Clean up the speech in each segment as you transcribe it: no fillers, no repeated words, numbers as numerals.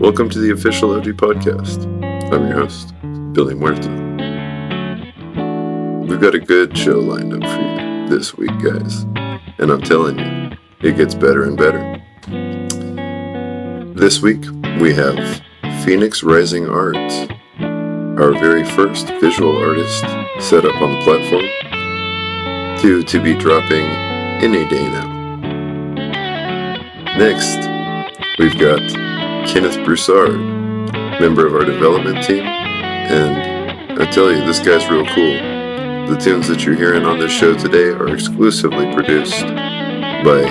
Welcome to the official Oje Podcast. I'm your host, Billy Muerto. We've got a good show lined up for you this week, guys. And I'm telling you, it gets better and better. This week, we have Phoenix Rising Art, our very first visual artist set up on the platform, due to be dropping any day now. Next, we've got Kenneth Broussard, member of our development team, and I tell you, this guy's real cool. The tunes that you're hearing on this show today are exclusively produced by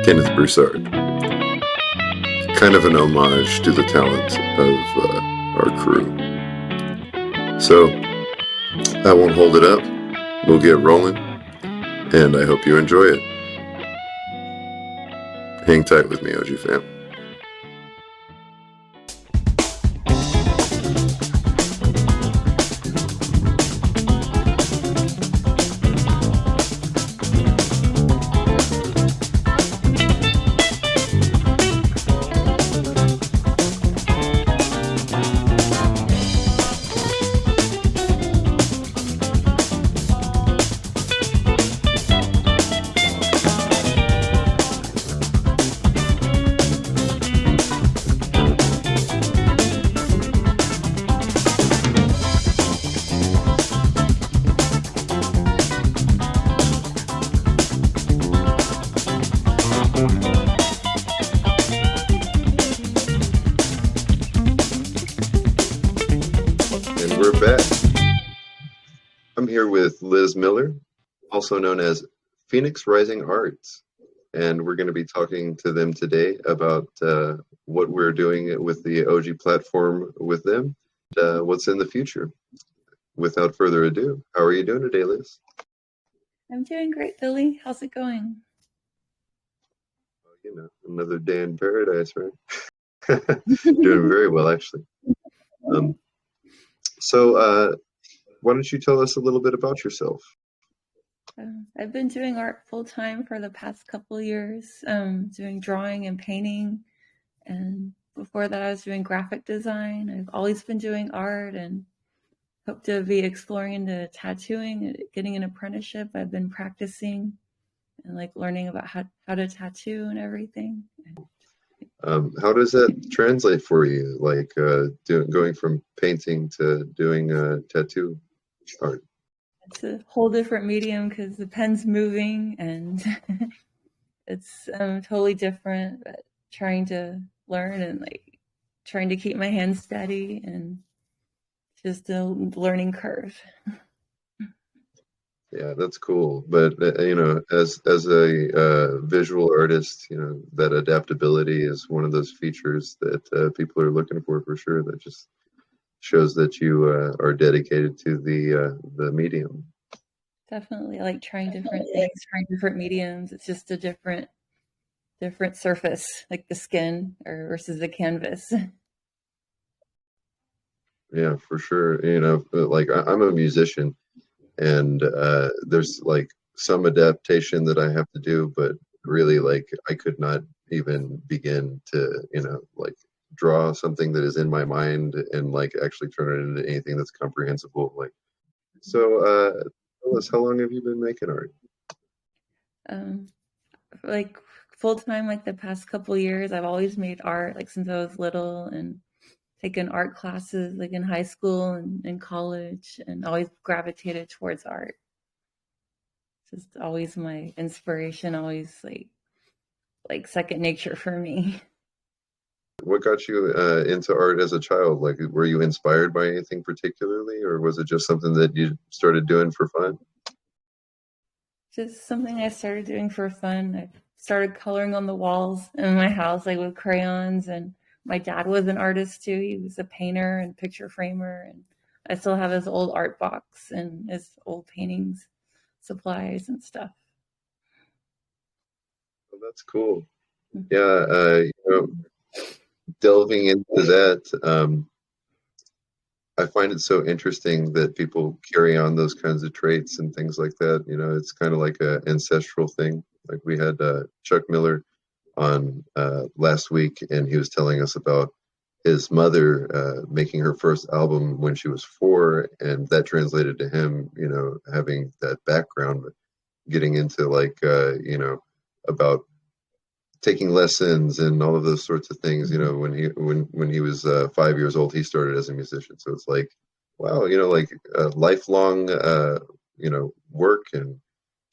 Kenneth Broussard. Kind of an homage to the talent of our crew. So, I won't hold it up. We'll get rolling, and I hope you enjoy it. Hang tight with me, Oje fam. I'm here with Liz Miller, also known as Phoenix Rising Arts, and we're going to be talking to them today about what we're doing with the Oje platform with them, what's in the future. Without further ado, how are you doing today, Liz? I'm doing great, Billy. How's it going? You know, another day in paradise, right? Doing very well, actually. So, why don't you tell us a little bit about yourself? I've been doing art full-time for the past couple of years, doing drawing and painting. And before that, I was doing graphic design. I've always been doing art and hope to be exploring into tattooing, getting an apprenticeship. I've been practicing and learning about how to tattoo and everything. How does that translate for you? Going from painting to doing tattoo art? It's a whole different medium because the pen's moving and it's totally different. But trying to learn and trying to keep my hands steady and just a learning curve. Yeah, that's cool. But as a visual artist, that adaptability is one of those features that people are looking for sure. That just shows that you are dedicated to the medium. Definitely, trying different things, trying different mediums. It's just a different surface, like the skin versus the canvas. Yeah, for sure. I'm a musician. And there's some adaptation that I have to do, but really I could not even begin to, draw something that is in my mind and actually turn it into anything that's comprehensible. So tell us, how long have you been making art? Full time, the past couple of years, I've always made art, since I was little, and taken art classes in high school and in college, and always gravitated towards art. It's just always my inspiration, always second nature for me. What got you into art as a child? Were you inspired by anything particularly, or was it just something that you started doing for fun? Just something I started doing for fun. I started coloring on the walls in my house, with crayons, and my dad was an artist too. He was a painter and picture framer, and I still have his old art box and his old paintings, supplies and stuff. Well, that's cool. Yeah, delving into that, I find it so interesting that people carry on those kinds of traits and things like that. It's kind of like an ancestral thing. We had Chuck Miller on last week, and he was telling us about his mother making her first album when she was 4, and that translated to him, having that background, getting into about taking lessons and all of those sorts of things. When he was 5 years old, he started as a musician. So it's like, wow, lifelong work and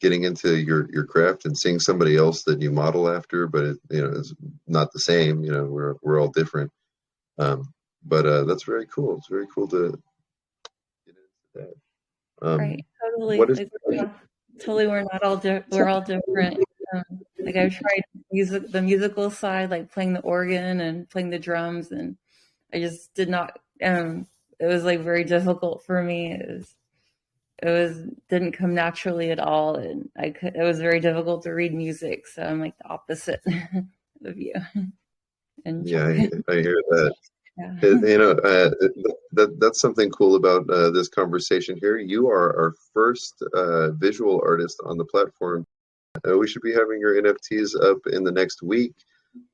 getting into your craft and seeing somebody else that you model after, but it's not the same. We're all different. But that's very cool. It's very cool to get into that. Right, totally. What is Like, totally, we're all different. Like, I've tried the musical side, like playing the organ and playing the drums, and I just did not. It was like very difficult for me. Didn't come naturally at all, and it was very difficult to read music. So I'm like the opposite of you. And Yeah, I hear that. yeah. That's something cool about this conversation here. You are our first visual artist on the platform. We should be having your NFTs up in the next week,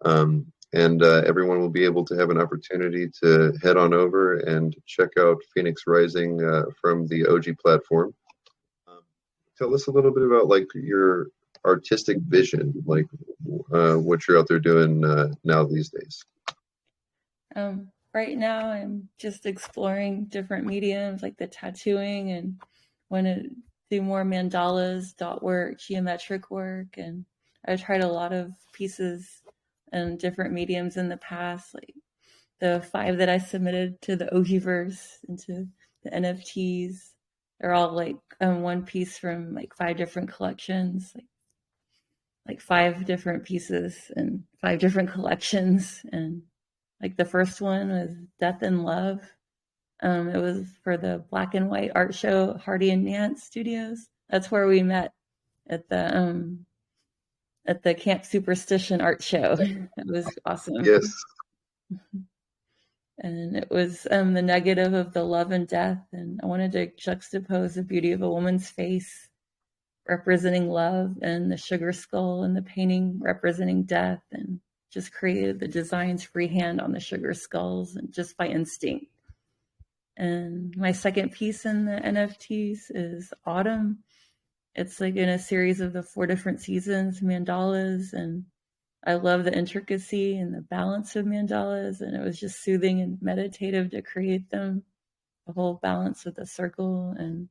and everyone will be able to have an opportunity to head on over and check out Phoenix Rising from the Oje platform. Tell us a little bit about your artistic vision, what you're out there doing now these days. Right now, I'm just exploring different mediums like the tattooing, and want to do more mandalas, dot work, geometric work, and I've tried a lot of pieces and different mediums in the past, like the 5 that I submitted to the Ojiverse and to the NFTs. They're all like one piece from like 5 different collections, like 5 different pieces and 5 different collections. And like the first one was Death and Love. It was for the black and white art show, Hardy and Nance Studios. That's where we met at the Camp Superstition art show. It was awesome. Yes. And it was the negative of the love and death. And I wanted to juxtapose the beauty of a woman's face representing love and the sugar skull and the painting representing death, and just created the designs freehand on the sugar skulls and just by instinct. And my second piece in the NFTs is Autumn. It's like in a series of the 4 different seasons, mandalas, and I love the intricacy and the balance of mandalas, and it was just soothing and meditative to create them, the whole balance of the circle. And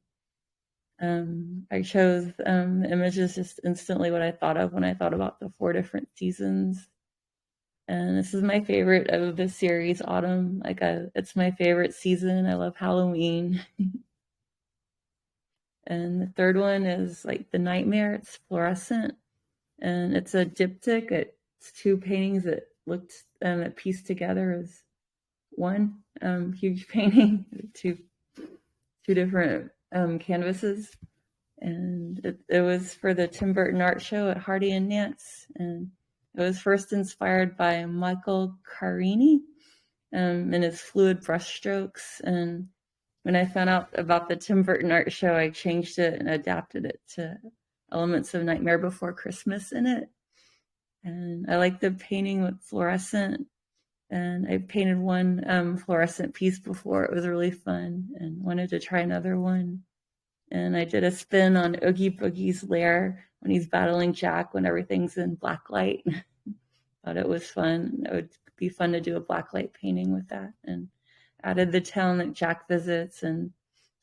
I chose the images just instantly what I thought of when I thought about the 4 different seasons. And this is my favorite of the series, Autumn. It's my favorite season. I love Halloween. And the third one is like the Nightmare. It's fluorescent, and it's a diptych. It's 2 paintings that looked that pieced together as one huge painting, two different canvases. And it was for the Tim Burton art show at Hardy and Nance, and it was first inspired by Michael Carini and his fluid brushstrokes. And when I found out about the Tim Burton art show, I changed it and adapted it to elements of Nightmare Before Christmas in it. And I like the painting with fluorescent. And I painted one fluorescent piece before. It was really fun and wanted to try another one. And I did a spin on Oogie Boogie's lair when he's battling Jack when everything's in black light. Thought it was fun. It would be fun to do a black light painting with that. And added the town that Jack visits and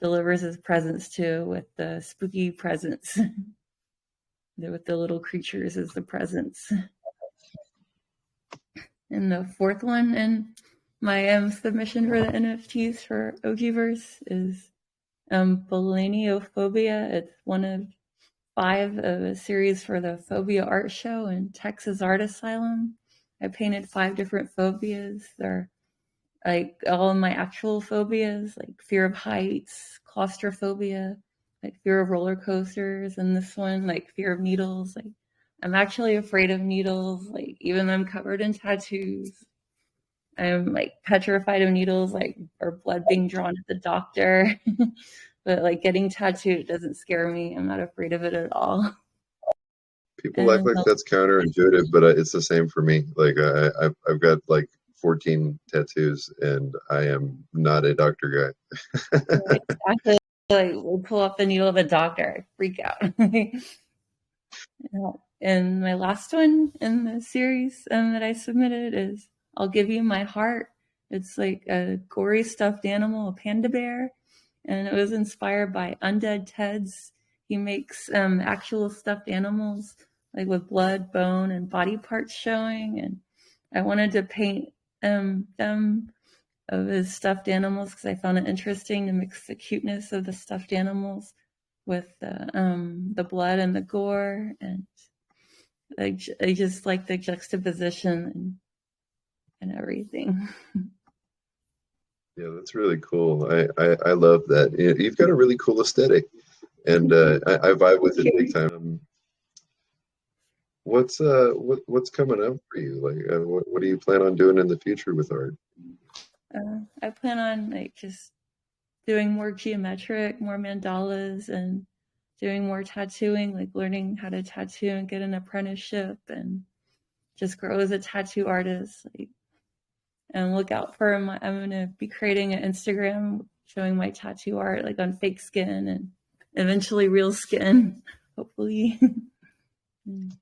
delivers his presents to with the spooky presents. With the little creatures as the presents. And the 4th one in my submission for the NFTs for Ojiverse is Balaeniophobia. It's one of 5 of a series for the Phobia Art Show in Texas Art Asylum. I painted 5 different phobias. They're like all of my actual phobias, like fear of heights, claustrophobia, like fear of roller coasters, and this one, like fear of needles. Like I'm actually afraid of needles, like even though I'm covered in tattoos. I'm like petrified of needles, like or blood being drawn at the doctor. But like getting tattooed doesn't scare me. I'm not afraid of it at all. People act like that's counterintuitive, but it's the same for me. Like I've got like 14 tattoos, and I am not a doctor guy. Right, exactly. Like, we'll pull up the needle of a doctor, I freak out. Yeah. And my last one in the series that I submitted is I'll Give You My Heart. It's like a gory stuffed animal, a panda bear, and it was inspired by Undead Ted's. He makes actual stuffed animals, like with blood, bone, and body parts showing. And I wanted to paint them of his stuffed animals because I found it interesting to mix the cuteness of the stuffed animals with the blood and the gore, and I just like the juxtaposition and everything. Yeah, that's really cool. I love that. You've got a really cool aesthetic, and I vibe with it big time. What's coming up for you? Like, what do you plan on doing in the future with art? I plan on like just doing more geometric, more mandalas, and doing more tattooing, like learning how to tattoo and get an apprenticeship and just grow as a tattoo artist. Like, and look out for I'm going to be creating an Instagram showing my tattoo art, like on fake skin and eventually real skin, hopefully. And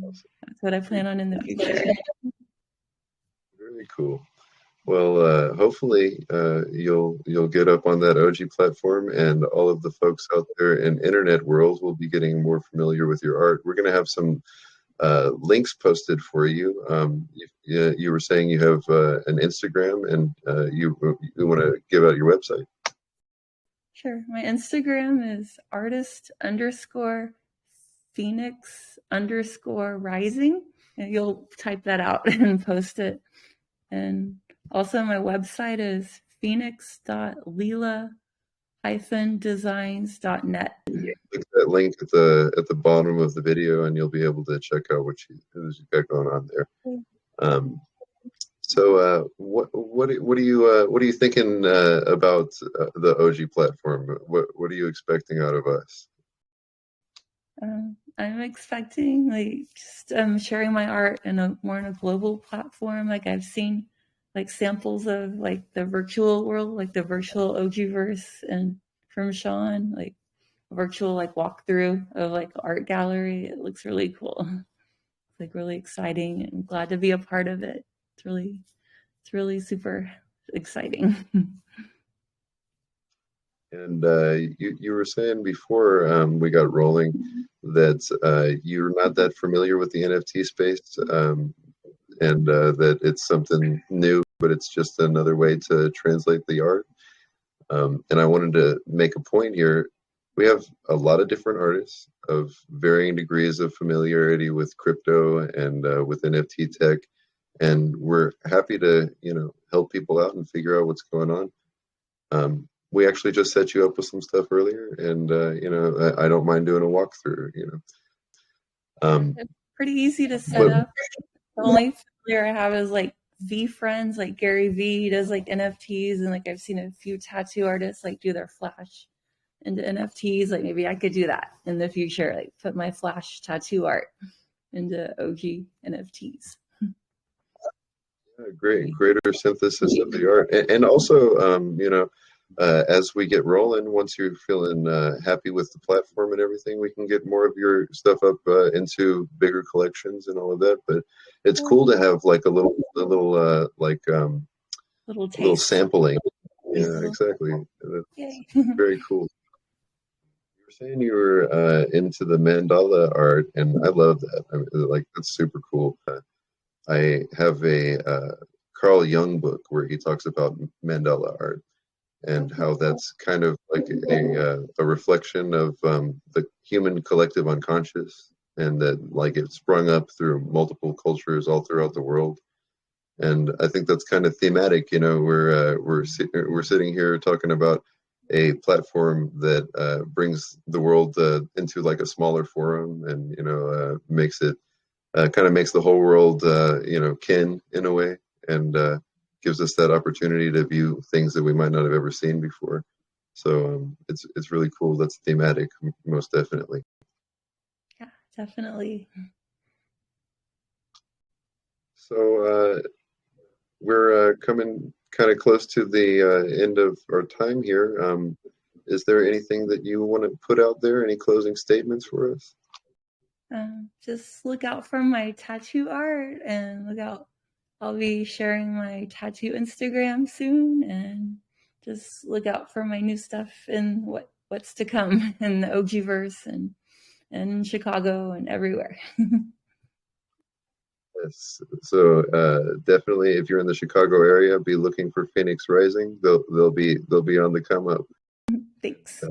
that's what I plan on in the future. Very cool. Well, hopefully you'll get up on that Oje platform, and all of the folks out there in internet world will be getting more familiar with your art. We're going to have some links posted for you. You were saying you have an Instagram, and you want to give out your website. Sure. My Instagram is artist_Phoenix_Rising. And you'll type that out and post it. And also my website is phoenix.leela-designs.net. Click that link at the bottom of the video, and you'll be able to check out what you've got going on there. So, what are you thinking about the Oje platform? What are you expecting out of us? I'm expecting like just sharing my art in more in a global platform. Like I've seen like samples of like the virtual world, like the virtual Ojeverse, and from Sean, like virtual like walkthrough of like art gallery. It looks really cool. It's like really exciting, and glad to be a part of it. It's really super exciting. And you were saying before we got rolling that you're not that familiar with the NFT space, and that it's something new, but it's just another way to translate the art. And I wanted to make a point here. We have a lot of different artists of varying degrees of familiarity with crypto and with NFT tech, and we're happy to help people out and figure out what's going on. We actually just set you up with some stuff earlier, and I don't mind doing a walkthrough. It's pretty easy to set up. The only familiar I have is like V friends, like Gary V. He does like NFTs, and like I've seen a few tattoo artists like do their flash into NFTs. Like maybe I could do that in the future, like put my flash tattoo art into Oje NFTs. Greater synthesis of the art, and also as we get rolling, once you're feeling happy with the platform and everything, we can get more of your stuff up into bigger collections and all of that. But it's cool to have like a little sampling. Yeah, exactly. Very cool. You were saying you were into the mandala art, and I love that. I mean, like, that's super cool. I have a Carl Jung book where he talks about Mandala art and how that's kind of like a reflection of the human collective unconscious, and that like it sprung up through multiple cultures all throughout the world. And I think that's kind of thematic. We're sitting here talking about a platform that brings the world into like a smaller forum, and makes it kind of makes the whole world kin in a way, and gives us that opportunity to view things that we might not have ever seen before. So it's really cool. That's thematic, most definitely. Yeah, definitely. So we're coming kind of close to the end of our time here. Is there anything that you want to put out there? Any closing statements for us? Just look out for my tattoo art, and look out. I'll be sharing my tattoo Instagram soon, and just look out for my new stuff and what's to come in the Ojiverse and Chicago and everywhere. Yes. So definitely, if you're in the Chicago area, be looking for Phoenix Rising. They'll be on the come up. Thanks.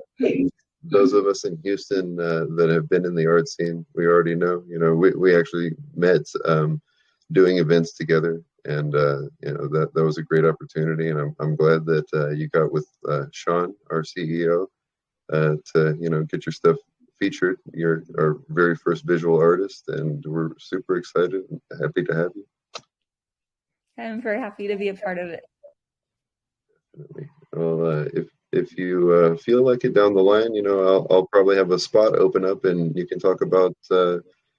Those of us in Houston that have been in the art scene, we already know. You know, we actually met doing events together, and you know that was a great opportunity. And I'm glad that you got with Sean, our CEO, to get your stuff featured. You're our very first visual artist, and we're super excited and happy to have you. I'm very happy to be a part of it. Definitely. Well, if you feel like it down the line, I'll probably have a spot open up, and you can talk about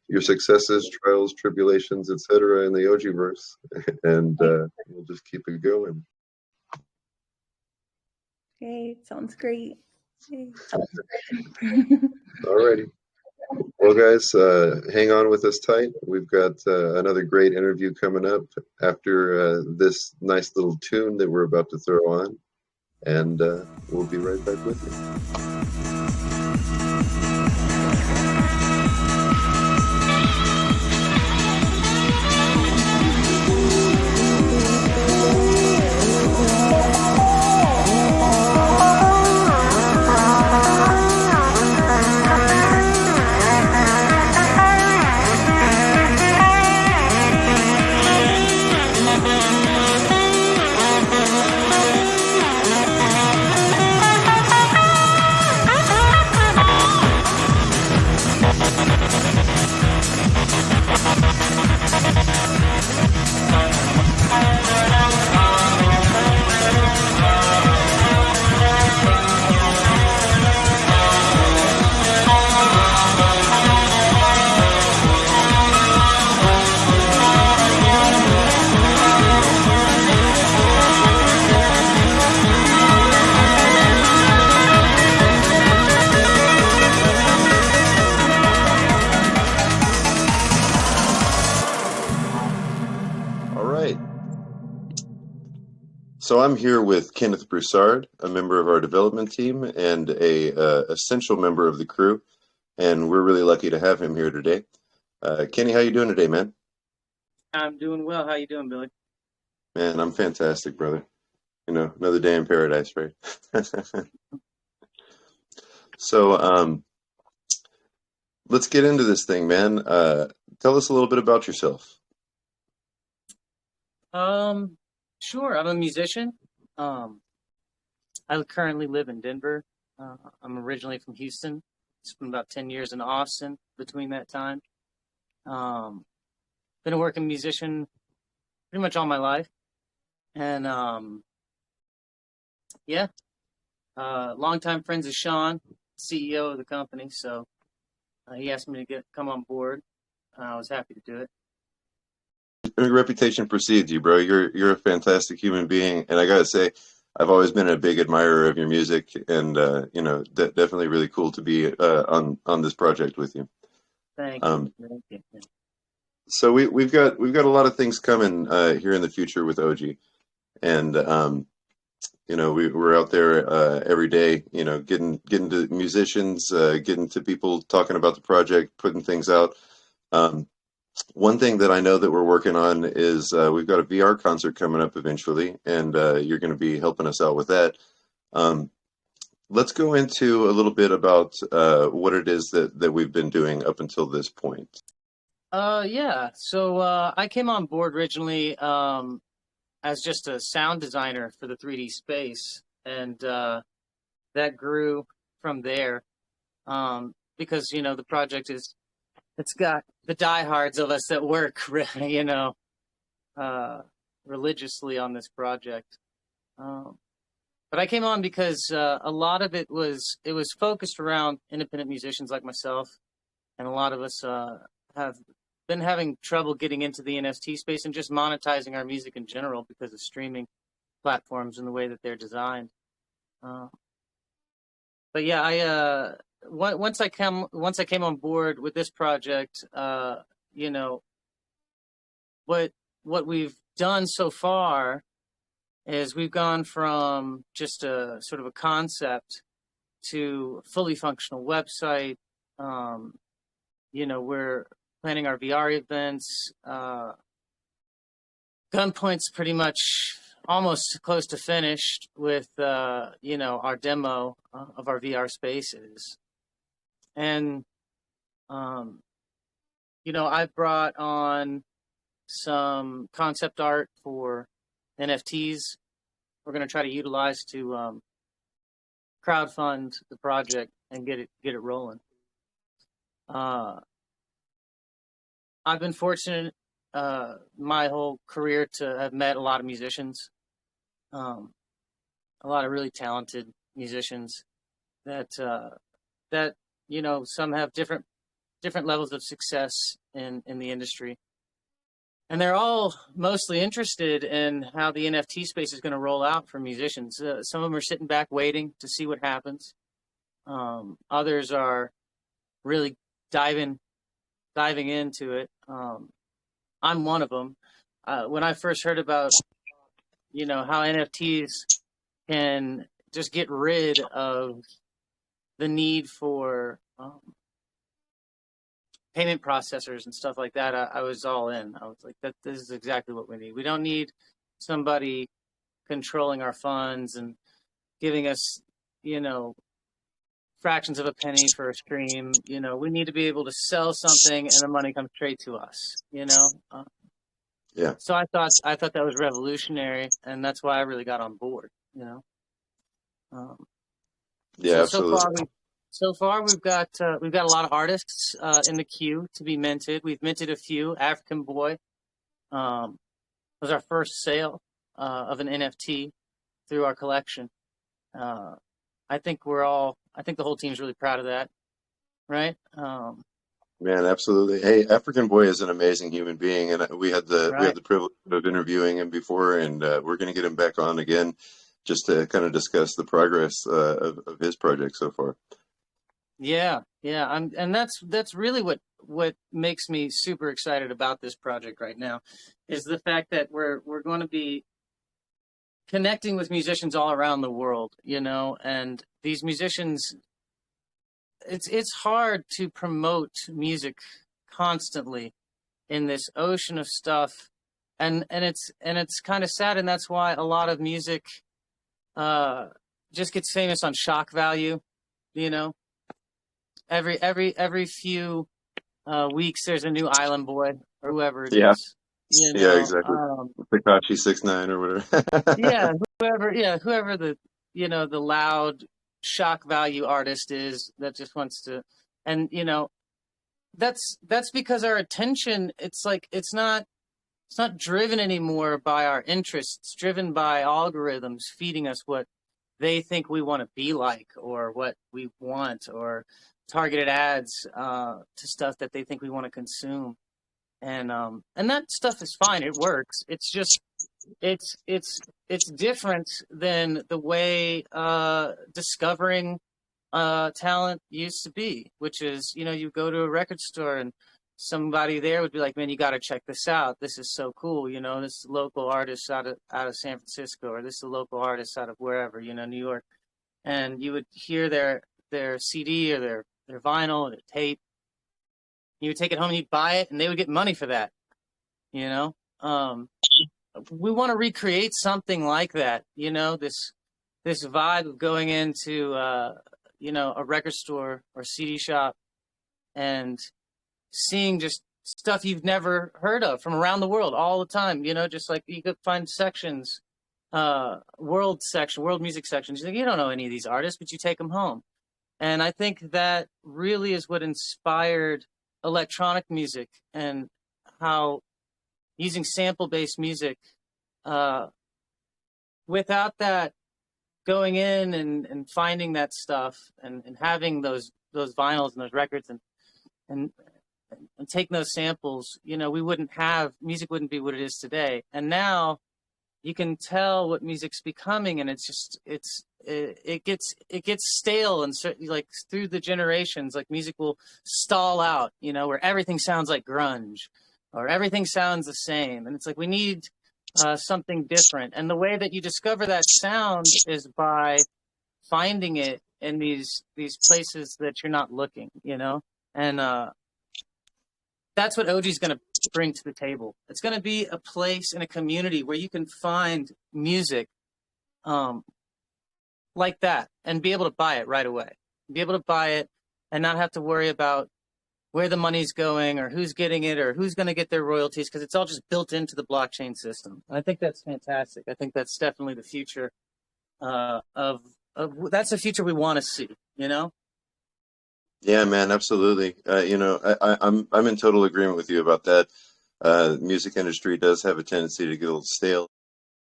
your successes, trials, tribulations, etc. in the Ojiverse, and we'll just keep it going. Okay, sounds great. Alrighty. Well, guys, hang on with us tight. We've got another great interview coming up after this nice little tune that we're about to throw on, and we'll be right back with you. So I'm here with Kenneth Broussard, a member of our development team and a essential member of the crew, and we're really lucky to have him here today. Kenny, how you doing today, man? I'm doing well. How you doing, Billy? Man, I'm fantastic, brother. Another day in paradise, right? So let's get into this thing, man. Tell us a little bit about yourself. Sure. I'm a musician. I currently live in Denver. I'm originally from Houston. Spent about 10 years in Austin between that time. Been a working musician pretty much all my life. And longtime friends of Sean, CEO of the company. So he asked me to come on board. I was happy to do it. Your reputation precedes you, bro. You're a fantastic human being, and I gotta say, I've always been a big admirer of your music, and definitely really cool to be on this project with you. Thank you. So we've got a lot of things coming here in the future with OG, and we're out there every day, getting to musicians, getting to people talking about the project, putting things out. One thing that I know that we're working on is we've got a VR concert coming up eventually, and you're going to be helping us out with that. Let's go into a little bit about what it is that we've been doing up until this point. So I came on board originally as just a sound designer for the 3D space, and that grew from there because, the project it's got the diehards of us that work, religiously on this project. But I came on because a lot of it was focused around independent musicians like myself, and a lot of us have been having trouble getting into the NFT space and just monetizing our music in general because of streaming platforms and the way that they're designed. But yeah, once I came on board with this project, you know, what we've done so far is we've gone from just a sort of a concept to a fully functional website. You know, we're planning our VR events. Gunpoint's pretty much almost close to finished with, you know, our demo of our VR spaces. And, you know, I've brought on some concept art for NFTs. We're going to try to utilize to crowdfund the project and get it rolling. I've been fortunate my whole career to have met a lot of musicians, a lot of really talented musicians that you know, some have different levels of success in the industry. And they're all mostly interested in how the NFT space is going to roll out for musicians. Some of them are sitting back waiting to see what happens. Others are really diving into it. I'm one of them. When I first heard about, you know, how NFTs can just get rid of the need for payment processors and stuff like that, I was all in. I was like, this is exactly what we need. We don't need somebody controlling our funds and giving us, you know, fractions of a penny for a stream. You know, we need to be able to sell something and the money comes straight to us, you know? Yeah. So I thought that was revolutionary, and that's why I really got on board, you know? Yeah, absolutely. So far, we've got a lot of artists in the queue to be minted. We've minted a few. African Boy was our first sale of an NFT through our collection. I think the whole team's really proud of that, right? Man, absolutely. Hey, African Boy is an amazing human being, and we had the Right. privilege of interviewing him before, and we're going to get him back on again just to kind of discuss the progress of his project so far. Yeah. And that's really what makes me super excited about this project right now, is the fact that we're going to be connecting with musicians all around the world, you know, and these musicians, it's hard to promote music constantly in this ocean of stuff, and it's kind of sad, and that's why a lot of music just gets famous on shock value, you know. Every few weeks there's a new Island Boy or whoever it is, you know. Yeah, exactly. Tekashi 6ix9ine or whatever. whoever the, you know, the loud shock value artist is that just wants to, and you know, that's because our attention, it's like it's not driven anymore by our interests. It's driven by algorithms feeding us what they think we want to be like, or what we want, or targeted ads to stuff that they think we want to consume. And that stuff is fine. It works. It's just it's different than the way discovering talent used to be, which is, you know, you go to a record store and somebody there would be like, man, you got to check this out. This is so cool. You know, this is a local artist out of San Francisco, or this is a local artist out of wherever, you know, New York. And you would hear their CD or their vinyl or their tape. You would take it home and you'd buy it, and they would get money for that. You know, we want to recreate something like that. You know, this vibe of going into you know, a record store or CD shop and seeing just stuff you've never heard of from around the world all the time. You know, just like you could find sections, world music sections. You don't know any of these artists, but you take them home. And I think that really is what inspired electronic music, and how using sample-based music, without that going in and finding that stuff and having those vinyls and those records and and taking those samples, music wouldn't be what it is today. And now you can tell what music's becoming, and it gets stale, and like through the generations, like music will stall out, where everything sounds like grunge or everything sounds the same. And it's like, we need something different. And the way that you discover that sound is by finding it in these places that you're not looking, and that's what Oje's going to bring to the table. It's going to be a place in a community where you can find music like that and be able to buy it right away. Be able to buy it and not have to worry about where the money's going or who's getting it or who's going to get their royalties, because it's all just built into the blockchain system. And I think that's fantastic. I think that's definitely the future that's the future we want to see, Yeah, man, absolutely. I'm in total agreement with you about that. Music industry does have a tendency to get a little stale.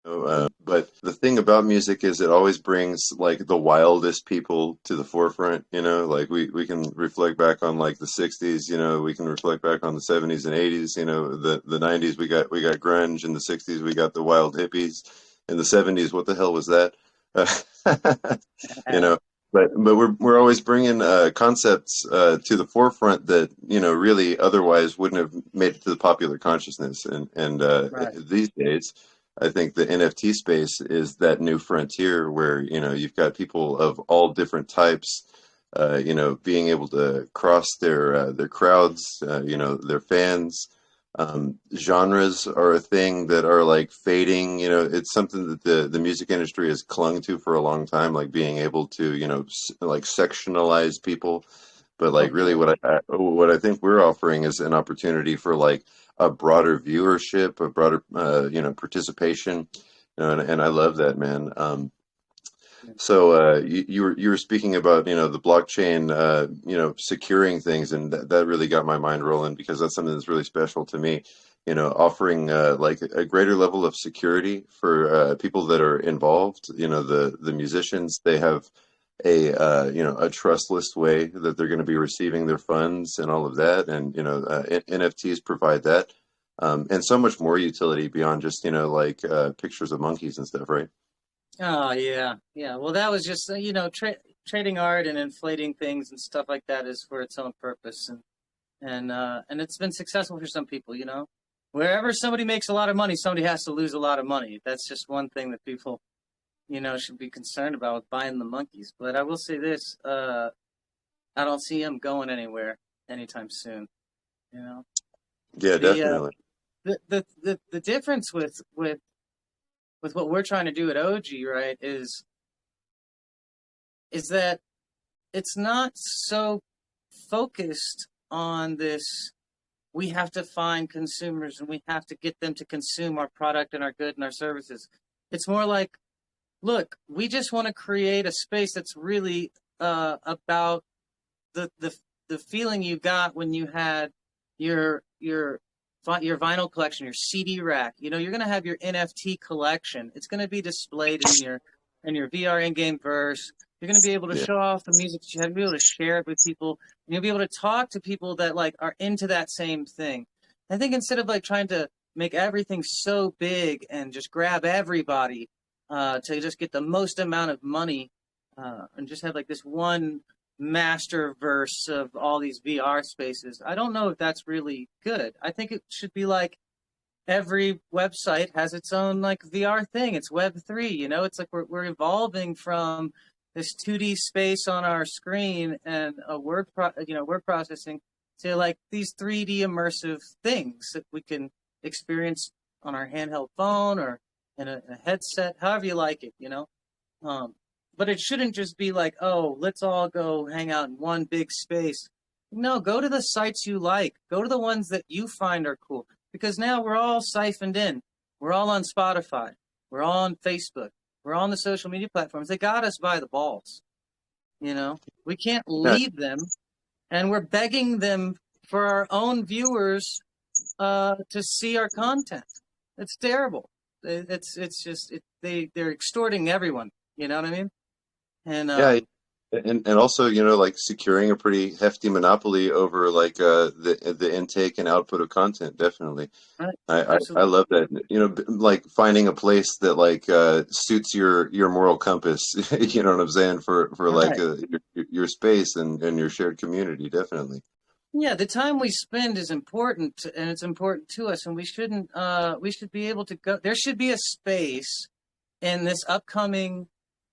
But the thing about music is it always brings like the wildest people to the forefront, like we can reflect back on like the 60s, we can reflect back on the 70s and 80s, the 90s we got grunge, in the 60s we got the wild hippies, in the 70s what the hell was that? you know but we're always bringing concepts to the forefront that really otherwise wouldn't have made it to the popular consciousness, and Right. these days I think the NFT space is that new frontier where, you've got people of all different types, being able to cross their crowds, their fans. Genres are a thing that are like fading. It's something that the music industry has clung to for a long time, like being able to, like sectionalize people. But like really what I think we're offering is an opportunity for like a broader viewership, a broader, participation, and I love that, man. So you were speaking about the blockchain securing things, and that really got my mind rolling, because that's something that's really special to me. Offering like a greater level of security for people that are involved. The musicians, they have a trustless way that they're going to be receiving their funds and all of that, and NFTs provide that, and so much more utility beyond just like pictures of monkeys and stuff, right? Oh, yeah. Yeah. Well, that was just, trading art and inflating things and stuff like that is for its own purpose. And it's been successful for some people, Wherever somebody makes a lot of money, somebody has to lose a lot of money. That's just one thing that people, should be concerned about with buying the monkeys. But I will say this, I don't see them going anywhere anytime soon, Yeah, The definitely. the difference with what we're trying to do at Oje, right, is that it's not so focused on this. We have to find consumers and we have to get them to consume our product and our good and our services. It's more like, look, we just want to create a space that's really about the feeling you got when you had your vinyl collection, your CD rack. You're going to have your NFT collection. It's going to be displayed in your VR in-game verse. You're going to be able to show off the music that you have, be able to share it with people. And you'll be able to talk to people that like are into that same thing. I think instead of like trying to make everything so big and just grab everybody to just get the most amount of money and just have like this one master verse of all these VR spaces, I don't know if that's really good. I think it should be like every website has its own like VR thing. It's Web3, It's like we're evolving from this 2D space on our screen and a word processing to like these 3D immersive things that we can experience on our handheld phone or in a headset, however you like it, But it shouldn't just be like, oh, let's all go hang out in one big space. No, go to the sites you like. Go to the ones that you find are cool. Because now we're all siphoned in. We're all on Spotify. We're all on Facebook. We're on the social media platforms. They got us by the balls. We can't leave them. And we're begging them for our own viewers to see our content. It's terrible. They're extorting everyone. You know what I mean? And Yeah, And also, like securing a pretty hefty monopoly over like the intake and output of content, definitely. Right. I Absolutely. love that. Like finding a place that like suits your moral compass. You know what I'm saying? For like Right. your space and your shared community, definitely. Yeah, the time we spend is important, and it's important to us, and we shouldn't. We should be able to go. There should be a space in this upcoming,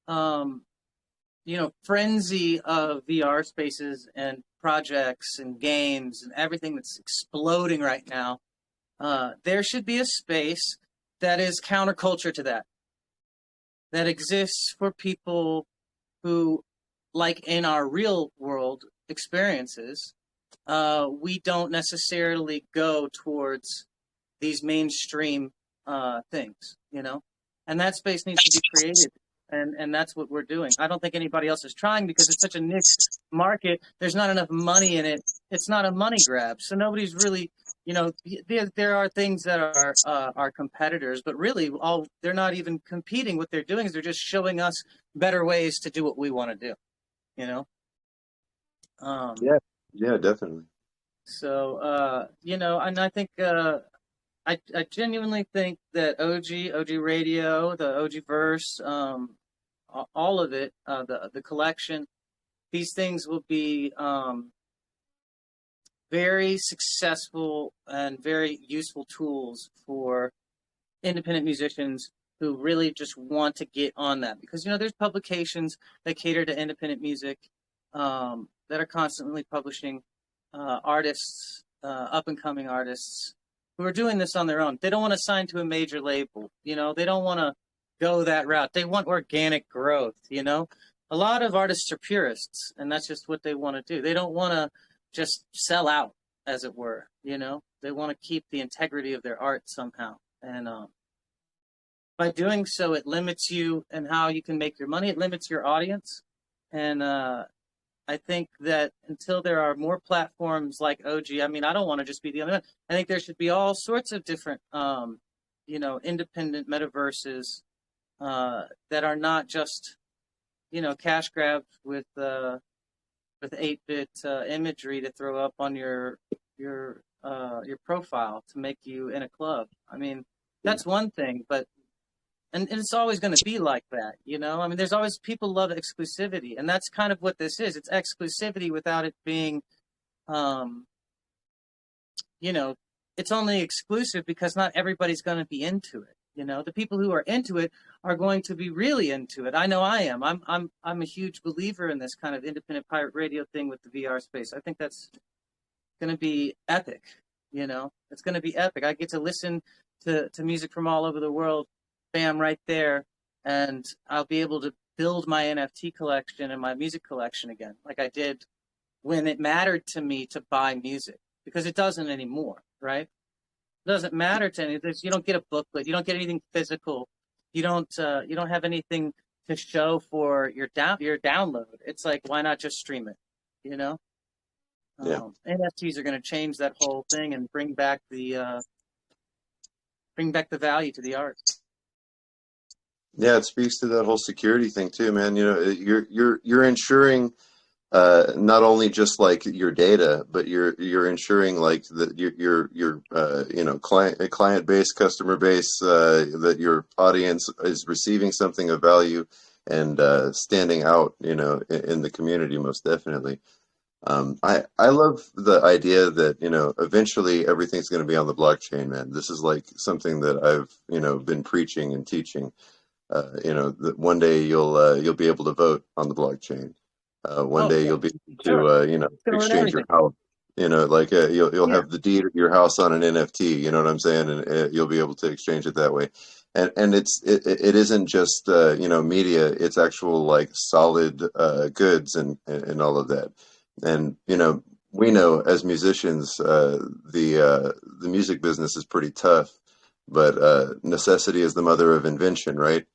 um, frenzy of VR spaces and projects and games and everything that's exploding right now. There should be a space that is counterculture to that, that exists for people who, like in our real world experiences, we don't necessarily go towards these mainstream things, and that space needs to be created. And that's what we're doing. I don't think anybody else is trying because it's such a niche market. There's not enough money in it. It's not a money grab. So nobody's really, there are things that are our competitors, but really they're not even competing. What they're doing is they're just showing us better ways to do what we want to do, you know? Um, Yeah. Yeah, definitely. so, and I think, I genuinely think that OG Radio, the OG Verse, all of it, the collection, these things will be very successful and very useful tools for independent musicians who really just want to get on that. Because, there's publications that cater to independent music that are constantly publishing artists, up and coming artists who are doing this on their own. They don't want to sign to a major label. They don't want to go that route. They want organic growth. A lot of artists are purists, and that's just what they want to do. They don't want to just sell out, as it were. They want to keep the integrity of their art somehow. And by doing so, it limits you and how you can make your money. It limits your audience. And I think that until there are more platforms like OG, I mean, I don't want to just be the only one. I think there should be all sorts of different, independent metaverses that are not just, cash grabs with 8-bit imagery to throw up on your profile to make you in a club. I mean, that's one thing, but and it's always going to be like that, I mean, there's always, people love exclusivity, and that's kind of what this is. It's exclusivity without it being, um, it's only exclusive because not everybody's going to be into it. The people who are into it are going to be really into it. I know I am. I'm a huge believer in this kind of independent pirate radio thing with the VR space. I think that's going to be epic. It's going to be epic. I get to listen to music from all over the world, bam, right there, and I'll be able to build my NFT collection and my music collection again, like I did when it mattered to me to buy music, because it doesn't anymore, right? It doesn't matter to any. You don't get a booklet, you don't get anything physical, you don't have anything to show for your download. It's like, why not just stream it? Yeah. NFTs are going to change that whole thing and bring back the value to the art. Yeah, it speaks to that whole security thing too, man. You're ensuring not only just like your data, but you're ensuring like that your client base, customer base, that your audience is receiving something of value and standing out, in the community, most definitely. I love the idea that, eventually everything's going to be on the blockchain, man. This is like something that I've, been preaching and teaching. That one day you'll be able to vote on the blockchain. One day Yeah. you'll be able Sure. to, exchange your Everything. house. Like you'll Yeah. have the deed of your house on an NFT. You know what I'm saying? And you'll be able to exchange it that way. And it isn't just media. It's actual like solid goods and all of that. And we know as musicians, the music business is pretty tough, but necessity is the mother of invention, right?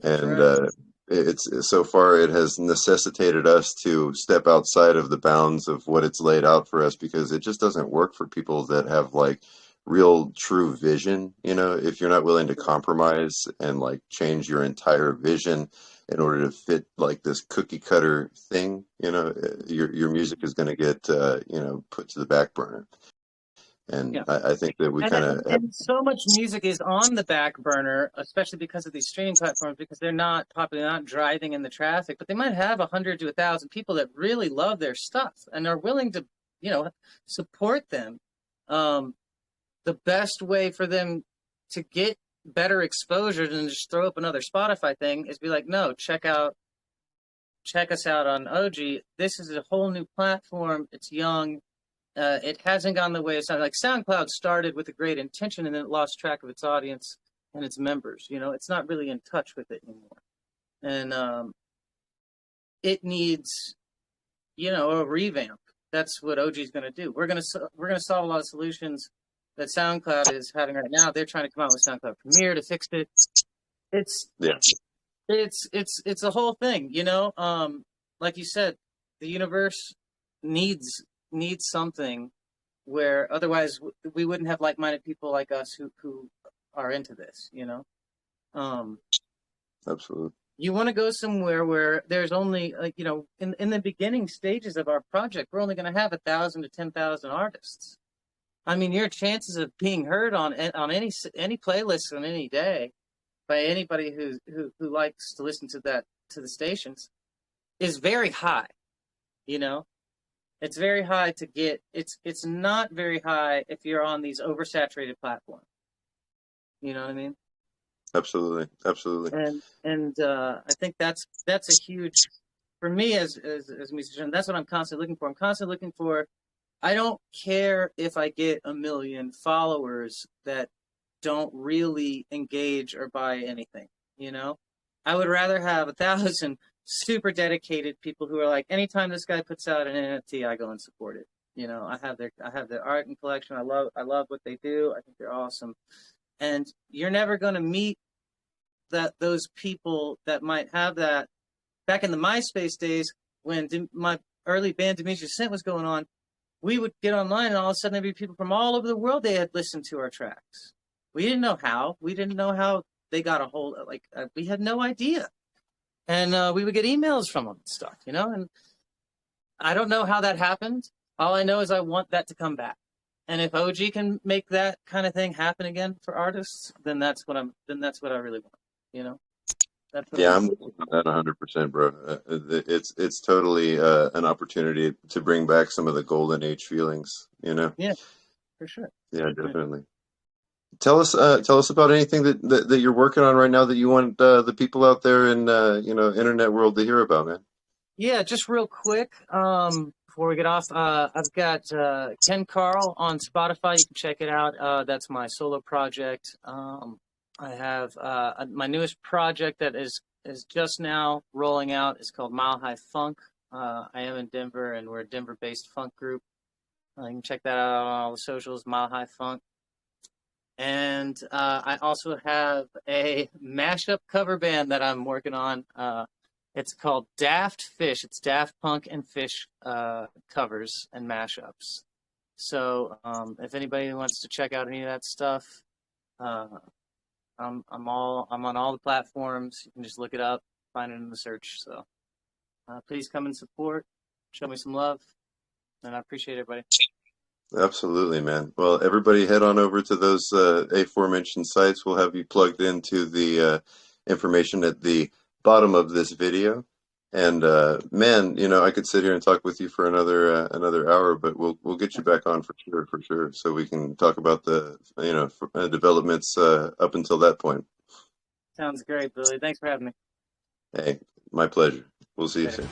That's And right. it's so far it has necessitated us to step outside of the bounds of what it's laid out for us, because it just doesn't work for people that have like real true vision. If you're not willing to compromise and like change your entire vision in order to fit like this cookie cutter thing, your music is going to get put to the back burner. And Yeah. I think that we kind of and so much music is on the back burner, especially because of these streaming platforms, because they're not popular, not driving in the traffic, but they might have 100 to 1,000 people that really love their stuff and are willing to, support them. The best way for them to get better exposure than just throw up another Spotify thing is be like, no, check us out on Oje. This is a whole new platform. It's young. It hasn't gone the way of SoundCloud. Like SoundCloud started with a great intention and then it lost track of its audience and its members. It's not really in touch with it anymore. And it needs, a revamp. That's what Oje is going to do. We're going to solve a lot of solutions that SoundCloud is having right now. They're trying to come out with SoundCloud Premiere to fix it. It's a whole thing, like you said, the universe needs something where otherwise we wouldn't have like-minded people like us who are into this, Absolutely. You want to go somewhere where there's only in the beginning stages of our project, we're only going to have 1,000 to 10,000 artists. I mean, your chances of being heard on any playlist on any day by anybody who likes to listen to the stations is very high. It's very high to get. It's not very high if you're on these oversaturated platforms. You know what I mean? Absolutely. And I think that's a huge, for me as a musician. That's what I'm constantly looking for. I'm constantly looking for. I don't care if I get 1 million followers that don't really engage or buy anything, I would rather have 1,000 super dedicated people who are like, anytime this guy puts out an NFT, I go and support it. I have their art and collection. I love what they do. I think they're awesome. And you're never going to meet those people that might have that. Back in the MySpace days, when my early band Demetrius Scent was going on, we would get online and all of a sudden there'd be people from all over the world. They had listened to our tracks. We didn't know how. We didn't know how they got a hold of, we had no idea. And we would get emails from them and stuff, and I don't know how that happened. All I know is I want that to come back. And if Oje can make that kind of thing happen again for artists, then that's what I really want, That's what I'm with you on that 100%, bro. It's totally an opportunity to bring back some of the golden age feelings, Yeah, for sure. Yeah, definitely. Tell us about anything that you're working on right now that you want the people out there in internet world to hear about, man. Yeah, just real quick before we get off, I've got Ken Carl on Spotify. You can check it out. That's my solo project. I have my newest project that is just now rolling out. It's called Mile High Funk. I am in Denver, and we're a Denver-based funk group. You can check that out on all the socials, Mile High Funk. And I also have a mashup cover band that I'm working on. It's called Daft Fish. It's Daft Punk and Fish covers and mashups. So if anybody wants to check out any of that stuff, I'm on all the platforms. You can just look it up, find it in the search. So please come and support, show me some love, and I appreciate everybody. Absolutely, man. Well, everybody head on over to those aforementioned sites. We'll have you plugged into the information at the bottom of this video. And man, I could sit here and talk with you for another hour, but we'll get you back on for sure, so we can talk about the developments up until that point. Sounds great, Billy. Thanks for having me. Hey, my pleasure. We'll see you soon.